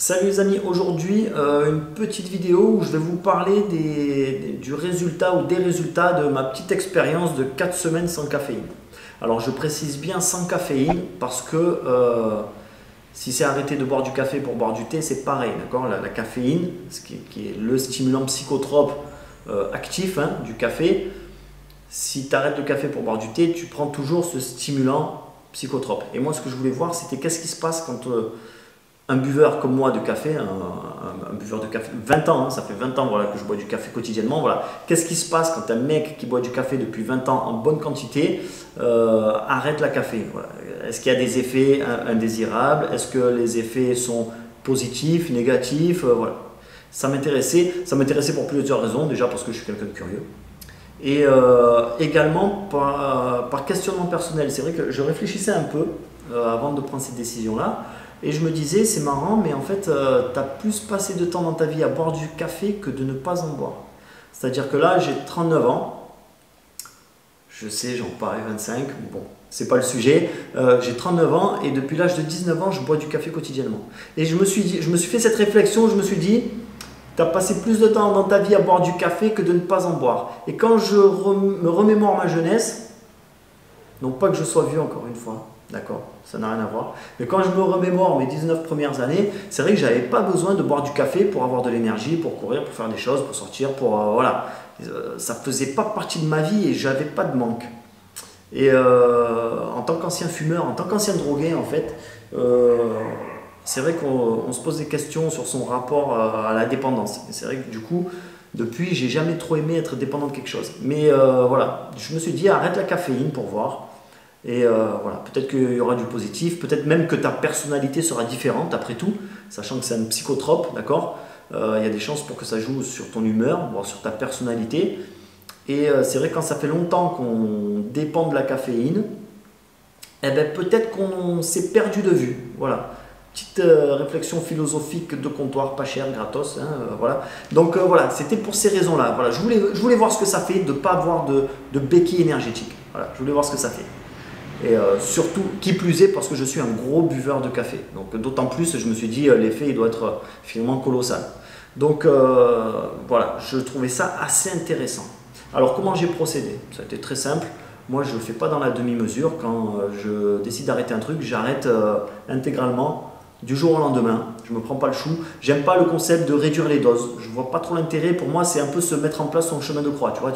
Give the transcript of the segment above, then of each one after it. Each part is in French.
Salut les amis, aujourd'hui une petite vidéo où je vais vous parler du résultat ou des résultats de ma petite expérience de 4 semaines sans caféine. Alors je précise bien sans caféine parce que si c'est arrêter de boire du café pour boire du thé, c'est pareil, d'accord? La caféine, qui est le stimulant psychotrope actif du café, si tu arrêtes le café pour boire du thé, tu prends toujours ce stimulant psychotrope. Et moi ce que je voulais voir, c'était qu'est-ce qui se passe quand un buveur comme moi de café, un buveur de café, 20 ans, ça fait 20 ans voilà, que je bois du café quotidiennement, voilà. Qu'est-ce qui se passe quand un mec qui boit du café depuis 20 ans en bonne quantité arrête la caféine, voilà. Est-ce qu'il y a des effets indésirables? Est-ce que les effets sont positifs, négatifs? Voilà. Ça m'intéressait pour plusieurs raisons, déjà parce que je suis quelqu'un de curieux. Et également par questionnement personnel. C'est vrai que je réfléchissais un peu avant de prendre cette décision-là. Et je me disais, c'est marrant, mais en fait, tu as plus passé de temps dans ta vie à boire du café que de ne pas en boire. C'est-à-dire que là, j'ai 39 ans. Je sais, j'en parais 25, bon, c'est pas le sujet. J'ai 39 ans et depuis l'âge de 19 ans, je bois du café quotidiennement. Et je me suis fait cette réflexion, je me suis dit, tu as passé plus de temps dans ta vie à boire du café que de ne pas en boire. Et quand je me remémore ma jeunesse, donc pas que je sois vieux encore une fois, d'accord, ça n'a rien à voir. Mais quand je me remémore mes 19 premières années, c'est vrai que je n'avais pas besoin de boire du café pour avoir de l'énergie, pour courir, pour faire des choses, pour sortir, voilà. Ça ne faisait pas partie de ma vie et je n'avais pas de manque. Et en tant qu'ancien fumeur, en tant qu'ancien drogué, en fait, c'est vrai qu'on se pose des questions sur son rapport à la dépendance. Et c'est vrai que du coup, depuis, j'ai jamais trop aimé être dépendant de quelque chose. Mais voilà, je me suis dit, arrête la caféine pour voir. Et voilà, peut-être qu'il y aura du positif, peut-être même que ta personnalité sera différente après tout, sachant que c'est un psychotrope, d'accord? Il y a des chances pour que ça joue sur ton humeur, voire sur ta personnalité. Et c'est vrai que quand ça fait longtemps qu'on dépend de la caféine, eh ben, peut-être qu'on s'est perdu de vue. Voilà. Petite réflexion philosophique de comptoir, pas cher, gratos. Voilà. Donc voilà, c'était pour ces raisons-là. Voilà, je voulais voir ce que ça fait de ne pas avoir de béquille énergétique. Voilà, je voulais voir ce que ça fait. Et surtout, qui plus est, parce que je suis un gros buveur de café. Donc d'autant plus, je me suis dit, l'effet il doit être finalement colossal. Donc voilà, je trouvais ça assez intéressant. Alors comment j'ai procédé? Ça a été très simple. Moi, je ne le fais pas dans la demi-mesure. Quand je décide d'arrêter un truc, j'arrête intégralement du jour au lendemain. Je ne me prends pas le chou. J'aime pas le concept de réduire les doses. Je ne vois pas trop l'intérêt. Pour moi, c'est un peu se mettre en place son chemin de croix. Tu vois,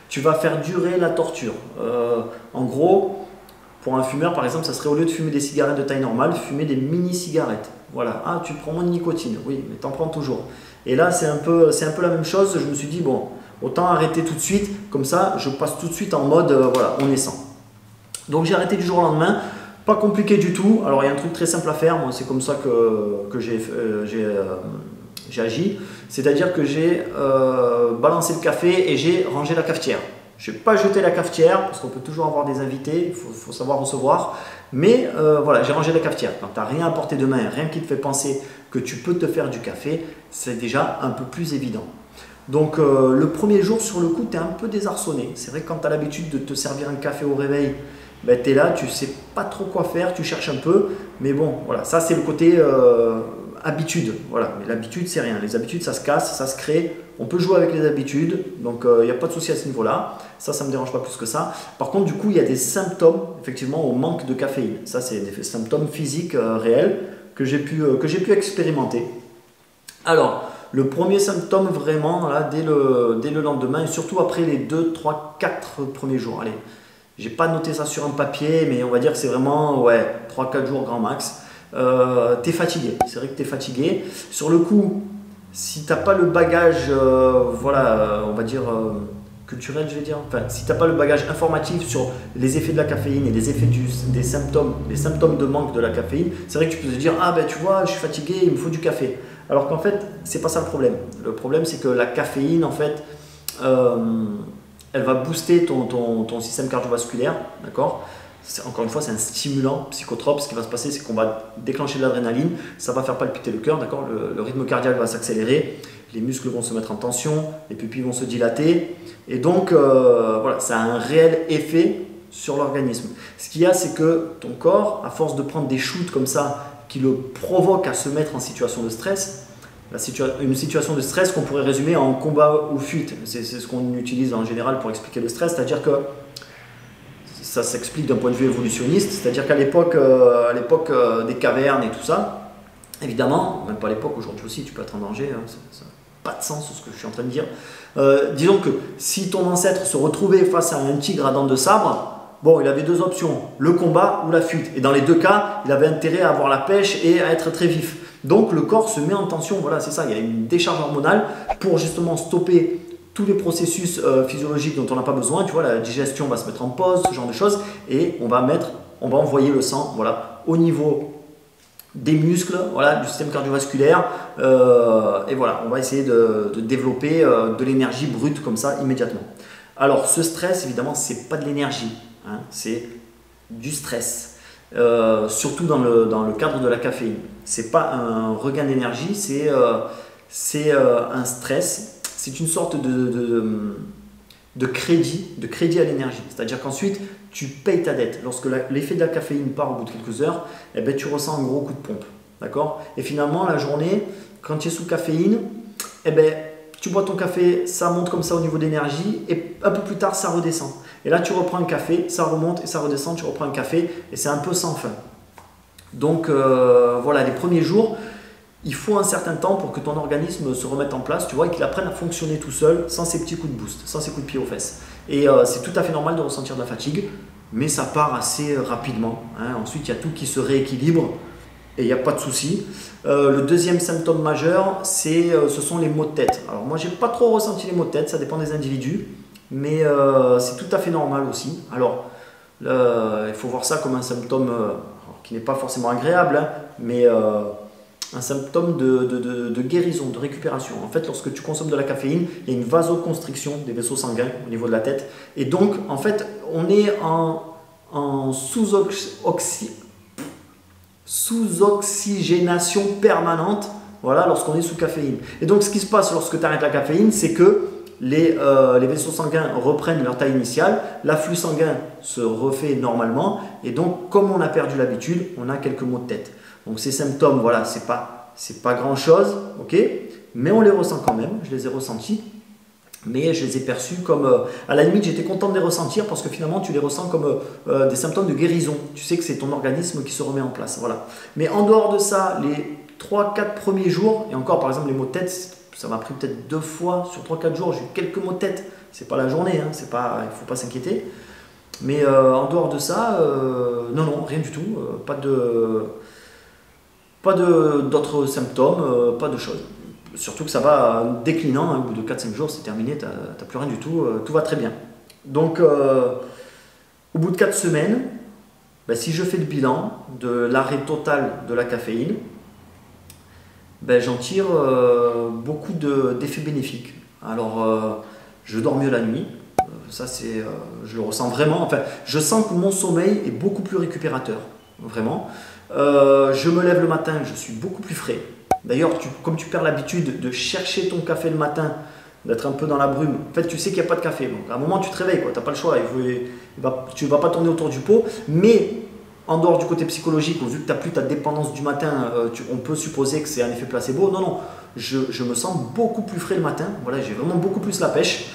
tu vas faire durer la torture. En gros, pour un fumeur, par exemple, ça serait au lieu de fumer des cigarettes de taille normale, fumer des mini-cigarettes. Voilà. Ah, tu prends moins de nicotine. Oui, mais tu en prends toujours. Et là, c'est un peu la même chose. Je me suis dit, bon, autant arrêter tout de suite. Comme ça, je passe tout de suite en mode, voilà, on est sans. Donc, j'ai arrêté du jour au lendemain. Pas compliqué du tout. Alors, il y a un truc très simple à faire. Moi, c'est comme ça que j'ai agi. C'est-à-dire que j'ai balancé le café et j'ai rangé la cafetière. Je n'ai pas jeté la cafetière parce qu'on peut toujours avoir des invités, il faut savoir recevoir. Mais voilà, j'ai rangé la cafetière. Quand tu n'as rien à portée de main, rien qui te fait penser que tu peux te faire du café, c'est déjà un peu plus évident. Donc le premier jour, sur le coup, tu es un peu désarçonné. C'est vrai que quand tu as l'habitude de te servir un café au réveil, ben, tu es là, tu ne sais pas trop quoi faire, tu cherches un peu. Mais bon, voilà, ça c'est le côté habitude. Voilà. Mais l'habitude, c'est rien. Les habitudes, ça se casse, ça se crée. On peut jouer avec les habitudes, donc il n'y a pas de souci à ce niveau-là. Ça ne me dérange pas plus que ça. Par contre, du coup, il y a des symptômes, effectivement, au manque de caféine. Ça, c'est des symptômes physiques réels que j'ai pu expérimenter. Alors, le premier symptôme, vraiment, là, dès le lendemain, et surtout après les 2, 3, 4 premiers jours. Allez, j'ai pas noté ça sur un papier, mais on va dire que c'est vraiment, ouais, 3-4 jours grand max. Tu es fatigué. C'est vrai que tu es fatigué. Sur le coup, si tu n'as pas le bagage, voilà, on va dire culturel, je vais dire, enfin, si tu n'as pas le bagage informatif sur les effets de la caféine et les effets des symptômes, les symptômes de manque de la caféine, c'est vrai que tu peux te dire, ah ben tu vois, je suis fatigué, il me faut du café. Alors qu'en fait, c'est pas ça le problème. Le problème, c'est que la caféine, en fait, elle va booster ton système cardiovasculaire, d'accord? Encore une fois, c'est un stimulant psychotrope. Ce qui va se passer, c'est qu'on va déclencher de l'adrénaline, ça va faire palpiter le cœur, d'accord? Le rythme cardiaque va s'accélérer, les muscles vont se mettre en tension, les pupilles vont se dilater, et donc voilà, ça a un réel effet sur l'organisme. Ce qu'il y a, c'est que ton corps, à force de prendre des shoots comme ça, qui le provoque à se mettre en situation de stress. Une situation de stress qu'on pourrait résumer en combat ou fuite. C'est ce qu'on utilise en général pour expliquer le stress, c'est-à-dire que ça s'explique d'un point de vue évolutionniste, c'est-à-dire qu'à l'époque des cavernes et tout ça, évidemment, même pas à l'époque, aujourd'hui aussi, tu peux être en danger, hein, ça n'a pas de sens ce que je suis en train de dire. Disons que si ton ancêtre se retrouvait face à un tigre à dents de sabre, bon, il avait deux options, le combat ou la fuite. Et dans les deux cas, il avait intérêt à avoir la pêche et à être très vif. Donc le corps se met en tension, voilà, c'est ça, il y a une décharge hormonale pour justement stopper tous les processus physiologiques dont on n'a pas besoin. Tu vois, la digestion va se mettre en pause, ce genre de choses, et on va envoyer le sang, voilà, au niveau des muscles, voilà, du système cardiovasculaire, et voilà, on va essayer de développer de l'énergie brute comme ça immédiatement. Alors ce stress, évidemment, c'est pas de l'énergie, hein, c'est du stress. Surtout dans le cadre de la caféine. C'est pas un regain d'énergie, c'est un stress. C'est une sorte de crédit à l'énergie. C'est-à-dire qu'ensuite, tu payes ta dette. Lorsque l'effet de la caféine part au bout de quelques heures, eh ben, tu ressens un gros coup de pompe. D'accord ? Et finalement, la journée, quand tu es sous caféine, eh ben, tu bois ton café, ça monte comme ça au niveau d'énergie et un peu plus tard, ça redescend. Et là, tu reprends un café, ça remonte et ça redescend, tu reprends un café et c'est un peu sans fin. Donc voilà, les premiers jours, il faut un certain temps pour que ton organisme se remette en place, tu vois, et qu'il apprenne à fonctionner tout seul, sans ces petits coups de boost, sans ces coups de pied aux fesses. Et c'est tout à fait normal de ressentir de la fatigue, mais ça part assez rapidement, hein. Ensuite, il y a tout qui se rééquilibre et il n'y a pas de souci. Le deuxième symptôme majeur, ce sont les maux de tête. Alors moi, j'ai pas trop ressenti les maux de tête, ça dépend des individus, mais c'est tout à fait normal aussi. Alors, il faut voir ça comme un symptôme qui n'est pas forcément agréable, hein, mais un symptôme de guérison, de récupération. En fait, lorsque tu consommes de la caféine, il y a une vasoconstriction des vaisseaux sanguins au niveau de la tête. Et donc, en fait, on est en sous-oxygénation permanente, voilà, lorsqu'on est sous caféine. Et donc, ce qui se passe lorsque tu arrêtes la caféine, c'est que les vaisseaux sanguins reprennent leur taille initiale, l'afflux sanguin se refait normalement, et donc, comme on a perdu l'habitude, on a quelques maux de tête. Donc ces symptômes, voilà, c'est pas grand chose, ok, mais on les ressent quand même, je les ai ressentis, mais je les ai perçus comme, à la limite j'étais content de les ressentir parce que finalement tu les ressens comme des symptômes de guérison, tu sais que c'est ton organisme qui se remet en place, voilà. Mais en dehors de ça, les 3-4 premiers jours, et encore par exemple les maux de tête, ça m'a pris peut-être 2 fois sur 3-4 jours, j'ai eu quelques maux de tête, c'est pas la journée, hein, il ne faut pas s'inquiéter, mais en dehors de ça, non, rien du tout, pas d'autres symptômes, pas de choses. Surtout que ça va déclinant, hein, au bout de 4-5 jours, c'est terminé, tu n'as plus rien du tout, tout va très bien. Donc, au bout de 4 semaines, ben, si je fais le bilan de l'arrêt total de la caféine, ben, j'en tire beaucoup d'effets bénéfiques. Alors, je dors mieux la nuit, ça je le ressens vraiment, enfin, je sens que mon sommeil est beaucoup plus récupérateur, vraiment. Je me lève le matin, je suis beaucoup plus frais. D'ailleurs, comme tu perds l'habitude de chercher ton café le matin, d'être un peu dans la brume, en fait, tu sais qu'il n'y a pas de café. Donc, à un moment, tu te réveilles, tu n'as pas le choix. Tu ne vas pas tourner autour du pot. Mais en dehors du côté psychologique, vu que tu n'as plus ta dépendance du matin, on peut supposer que c'est un effet placebo. Non, je me sens beaucoup plus frais le matin. Voilà, j'ai vraiment beaucoup plus la pêche.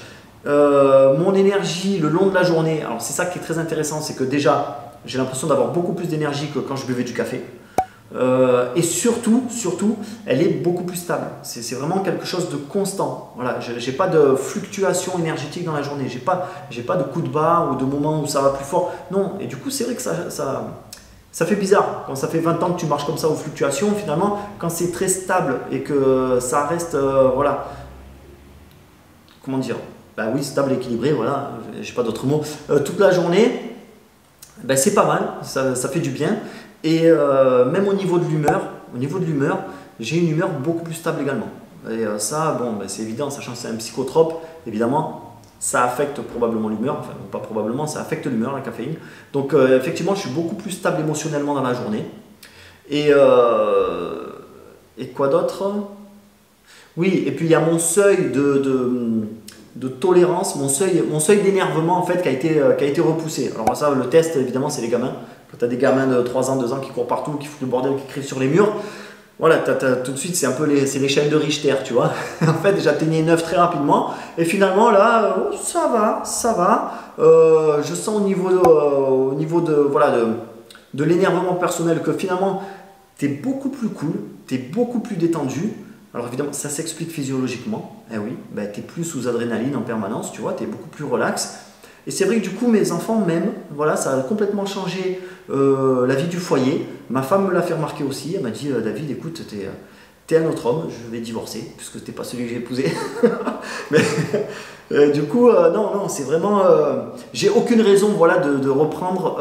Mon énergie le long de la journée, alors c'est ça qui est très intéressant, c'est que déjà, j'ai l'impression d'avoir beaucoup plus d'énergie que quand je buvais du café. Et surtout, elle est beaucoup plus stable. C'est vraiment quelque chose de constant. Voilà, je n'ai pas de fluctuation énergétique dans la journée. J'ai pas de coup de barre ou de moments où ça va plus fort. Non, et du coup, c'est vrai que ça fait bizarre. Quand ça fait 20 ans que tu marches comme ça aux fluctuations, finalement, quand c'est très stable et que ça reste, voilà, comment dire, bah oui, stable, équilibré, voilà, j'ai pas d'autres mots, toute la journée, ben c'est pas mal, ça fait du bien. Et même au niveau de l'humeur, j'ai une humeur beaucoup plus stable également. Et ça, bon, ben c'est évident, sachant que c'est un psychotrope, évidemment, ça affecte probablement l'humeur, enfin pas probablement, ça affecte l'humeur, la caféine. Donc effectivement, je suis beaucoup plus stable émotionnellement dans la journée. Et quoi d'autre? Oui, et puis il y a mon seuil de tolérance, mon seuil d'énervement en fait qui a été repoussé. Alors ça, le test évidemment c'est les gamins, Quand tu as des gamins de 3 ans, 2 ans qui courent partout, qui foutent le bordel, qui écrivent sur les murs, voilà, tout de suite, c'est un peu l'échelle de Richter, tu vois. En fait, j'atteignais 9 très rapidement. Et finalement, là, ça va, ça va. Je sens au niveau de l'énervement personnel que finalement, tu es beaucoup plus cool, tu es beaucoup plus détendu. Alors évidemment, ça s'explique physiologiquement. Eh oui, ben, tu es plus sous adrénaline en permanence, tu vois, tu es beaucoup plus relax. Et c'est vrai que du coup, mes enfants m'aiment. Voilà, ça a complètement changé la vie du foyer. Ma femme me l'a fait remarquer aussi. Elle m'a dit, David, écoute, t'es un autre homme, je vais divorcer, puisque t'es pas celui que j'ai épousé. Mais du coup, non, c'est vraiment... j'ai aucune raison, voilà, de reprendre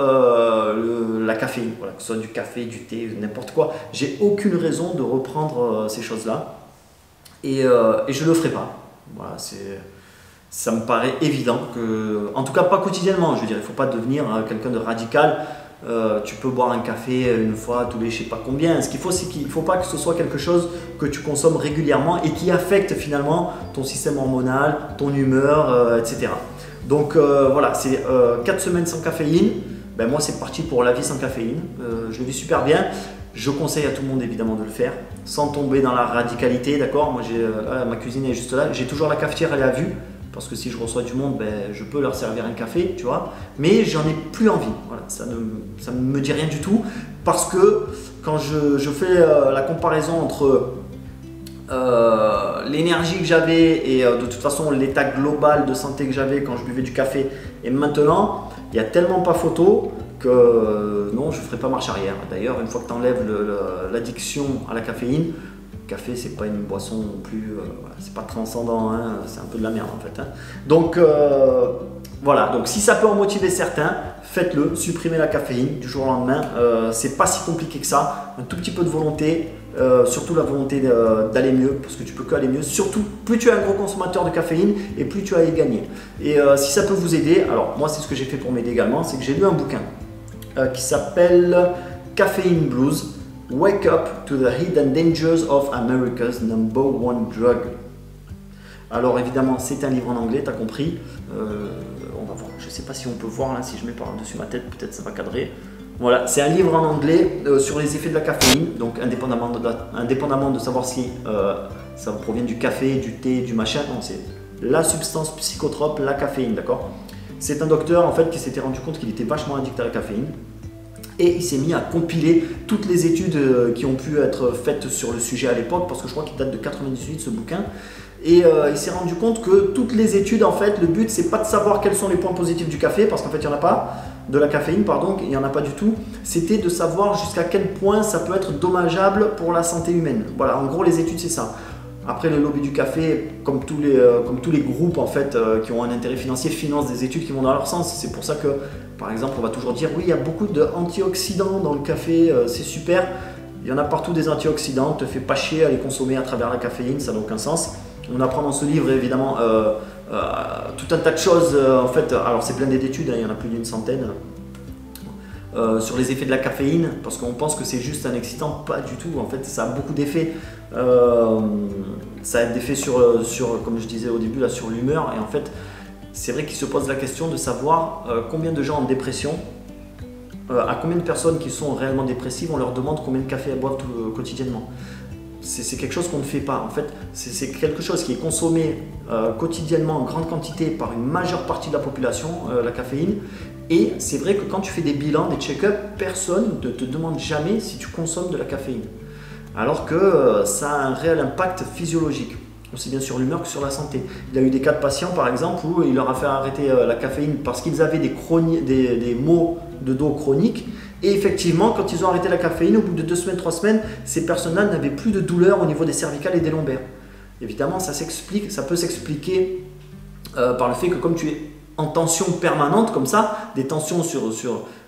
la caféine. Voilà, que ce soit du café, du thé, n'importe quoi. J'ai aucune raison de reprendre ces choses-là. Et je le ferai pas. Voilà, ça me paraît évident que, en tout cas pas quotidiennement, je veux dire, il ne faut pas devenir quelqu'un de radical. Tu peux boire un café une fois tous les je sais pas combien. Ce qu'il faut, c'est qu'il ne faut pas que ce soit quelque chose que tu consommes régulièrement et qui affecte finalement ton système hormonal, ton humeur, etc. Donc voilà, c'est 4 semaines sans caféine. Ben, moi, c'est parti pour la vie sans caféine. Je le vis super bien. Je conseille à tout le monde évidemment de le faire sans tomber dans la radicalité, d'accord. Moi, ma cuisine est juste là. J'ai toujours la cafetière à la vue. Parce que si je reçois du monde, ben, je peux leur servir un café, tu vois. Mais j'en ai plus envie. Voilà, ça ne me dit rien du tout. Parce que quand je fais la comparaison entre l'énergie que j'avais et de toute façon l'état global de santé que j'avais quand je buvais du café et maintenant, il n'y a tellement pas photo que non, je ne ferai pas marche arrière. D'ailleurs, une fois que tu enlèves l'addiction à la caféine, le café, c'est pas une boisson non plus, voilà, c'est pas transcendant, hein, c'est un peu de la merde en fait. Hein. Donc voilà, donc si ça peut en motiver certains, faites-le, supprimez la caféine du jour au lendemain. C'est pas si compliqué que ça, un tout petit peu de volonté, surtout la volonté d'aller mieux, parce que tu peux qu'aller mieux. Surtout, plus tu es un gros consommateur de caféine et plus tu vas y gagner. Et si ça peut vous aider, alors moi c'est ce que j'ai fait pour m'aider également, c'est que j'ai lu un bouquin qui s'appelle Caffeine Blues. Wake up to the hidden dangers of America's #1 drug. Alors évidemment, c'est un livre en anglais, tu as compris. On va voir, je ne sais pas si on peut voir là, si je mets par-dessus ma tête, peut-être ça va cadrer. Voilà, c'est un livre en anglais sur les effets de la caféine, donc indépendamment de savoir si ça provient du café, du thé, du machin, non, c'est la substance psychotrope, la caféine, d'accord. C'est un docteur en fait qui s'était rendu compte qu'il était vachement addict à la caféine. Et il s'est mis à compiler toutes les études qui ont pu être faites sur le sujet à l'époque, parce que je crois qu'il date de 98 ce bouquin. Et il s'est rendu compte que toutes les études, en fait, le but c'est pas de savoir quels sont les points positifs du café, parce qu'en fait il n'y en a pas, de la caféine pardon, il n'y en a pas du tout. C'était de savoir jusqu'à quel point ça peut être dommageable pour la santé humaine. Voilà, en gros les études c'est ça. Après, le lobby du café, comme tous les groupes en fait, qui ont un intérêt financier, financent des études qui vont dans leur sens. C'est pour ça que, par exemple, on va toujours dire oui, il y a beaucoup d'antioxydants dans le café, c'est super. Il y en a partout des antioxydants, ne te fais pas chier à les consommer à travers la caféine, ça n'a aucun sens. On apprend dans ce livre évidemment tout un tas de choses. En fait, alors c'est plein d'études, hein, il y en a plus d'une centaine. Sur les effets de la caféine, parce qu'on pense que c'est juste un excitant, pas du tout. En fait, ça a beaucoup d'effets. Ça a des effets sur, comme je disais au début, là, sur l'humeur. Et en fait, c'est vrai qu'il se pose la question de savoir combien de gens en dépression, à combien de personnes qui sont réellement dépressives, on leur demande combien de café elles boivent quotidiennement. C'est quelque chose qu'on ne fait pas. En fait, c'est quelque chose qui est consommé quotidiennement en grande quantité par une majeure partie de la population, la caféine. Et c'est vrai que quand tu fais des bilans, des check-ups, personne ne te demande jamais si tu consommes de la caféine. Alors que ça a un réel impact physiologique, aussi bien sur l'humeur que sur la santé. Il y a eu des cas de patients par exemple où il leur a fait arrêter la caféine parce qu'ils avaient des maux de dos chroniques. Et effectivement, quand ils ont arrêté la caféine, au bout de 2 semaines, 3 semaines, ces personnes-là n'avaient plus de douleur au niveau des cervicales et des lombaires. Évidemment, ça peut s'expliquer par le fait que comme tu es en tension permanente comme ça, des tensions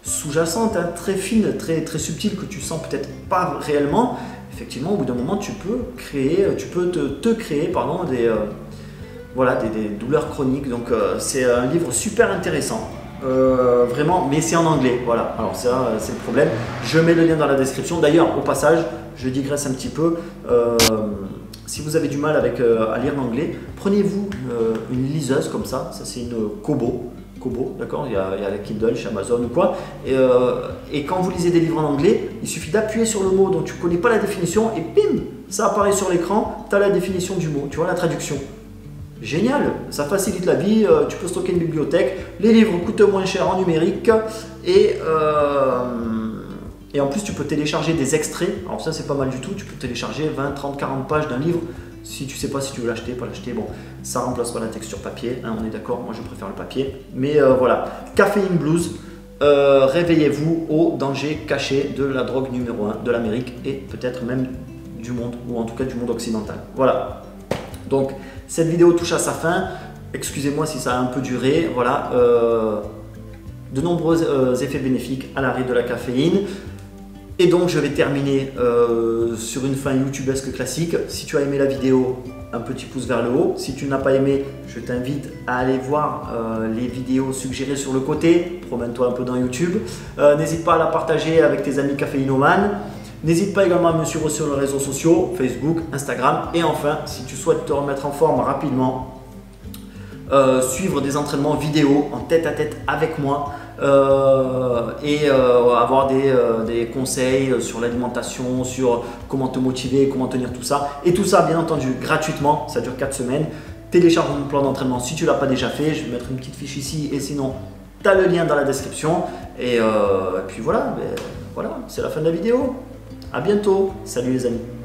sous-jacentes, hein, très fines, très, très subtiles que tu sens peut-être pas réellement, effectivement au bout d'un moment tu peux te créer pardon, des douleurs chroniques. Donc c'est un livre super intéressant. Vraiment, mais c'est en anglais, voilà. Alors ça, c'est le problème. Je mets le lien dans la description. D'ailleurs, au passage, je digresse un petit peu. Si vous avez du mal à lire l'anglais, prenez-vous une liseuse comme ça c'est une Kobo. Kobo, d'accord, il y a la Kindle chez Amazon ou quoi. Et quand vous lisez des livres en anglais, il suffit d'appuyer sur le mot dont tu ne connais pas la définition et bim, ça apparaît sur l'écran, tu as la définition du mot, tu vois la traduction. Génial, ça facilite la vie, tu peux stocker une bibliothèque, les livres coûtent moins cher en numérique et en plus tu peux télécharger des extraits, alors ça c'est pas mal du tout, tu peux télécharger 20, 30, 40 pages d'un livre. Si tu sais pas si tu veux l'acheter, pas l'acheter, bon, ça remplace pas la texture papier, hein, on est d'accord, moi je préfère le papier. Mais voilà, Caffeine Blues, réveillez-vous au danger caché de la drogue numéro 1 de l'Amérique et peut-être même du monde, ou en tout cas du monde occidental. Voilà, donc cette vidéo touche à sa fin, excusez-moi si ça a un peu duré, voilà, de nombreux effets bénéfiques à l'arrêt de la caféine. Et donc je vais terminer sur une fin youtubesque classique. Si tu as aimé la vidéo, un petit pouce vers le haut. Si tu n'as pas aimé, je t'invite à aller voir les vidéos suggérées sur le côté. Promène-toi un peu dans YouTube. N'hésite pas à la partager avec tes amis caféinomanes. N'hésite pas également à me suivre sur les réseaux sociaux, Facebook, Instagram. Et enfin, si tu souhaites te remettre en forme rapidement, suivre des entraînements vidéo en tête-à-tête avec moi. Avoir des conseils sur l'alimentation, sur comment te motiver, comment tenir tout ça. Et tout ça, bien entendu, gratuitement, ça dure 4 semaines. Télécharge mon plan d'entraînement si tu ne l'as pas déjà fait. Je vais mettre une petite fiche ici et sinon, tu as le lien dans la description. Et puis voilà, voilà, c'est la fin de la vidéo. À bientôt. Salut les amis.